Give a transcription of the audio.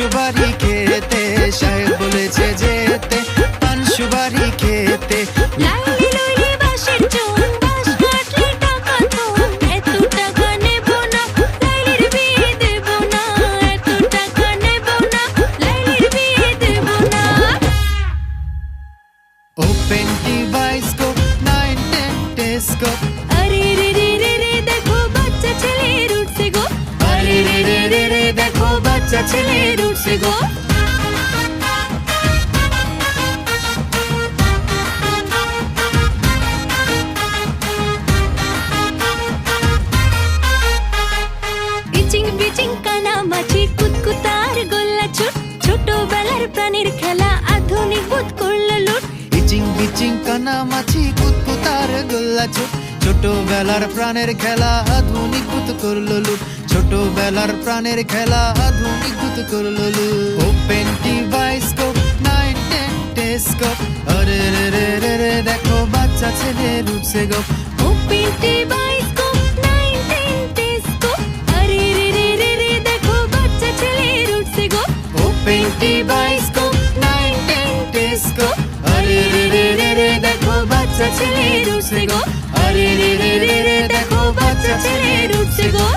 সুপারি খেতে, সাহেব বলেছে যেতে পান সুপারি খেতে। লাইলি লইলি বাঁশের চুন, বাঁশ কাটলে টাকা ধুন, এত টাকা নেব না, লাইলির বিয়ে দেব না, এত টাকা নেব না, লাইলির বিয়ে দেব না। ওপেন ডিভাইসকোপ 9, 10 টেস্কোপ, আরে রে রে রে রে দেখো বাচ্চা ছেলের উঠছে গো, আরে রে রে রে রে দেখো বাচ্চা ছেলের উঠছে গো। ইচিং বিচিং কানামাছি কুতকুতার গোল্লা ছুট, ছোটবেলার প্রাণীর খেলা আধুনিক বোধ করলো লুট। ইচিং বিচিং কানামাছি কুতকুতার গোল্লা ছুট, ছোটবেলার প্রাণের খেলা আধুনিক ভূত করলো লুট, ছোটবেলার প্রাণের খেলা আধুনিক ভূত করলো লুট। ওপেন ডিভাইসকোপ 9, 10 টেস্কোপ, আরে রে রে রে রে দেখো বাচ্চা ছেলের উঠছে গো। ওপেন ডিভাইসকোপ 9, 10 টেস্কোপ, আরে রে রে রে রে দেখো বাচ্চা ছেলের উঠছে গো। ওপেন ডিভাইসকোপ 9, 10 টেস্কোপ, আরে রে রে রে রে দেখো বাচ্চা ছেলের উঠছে গো, আরে রে রে রে রে দেখো বাচ্চা ছেলের উঠছে গো।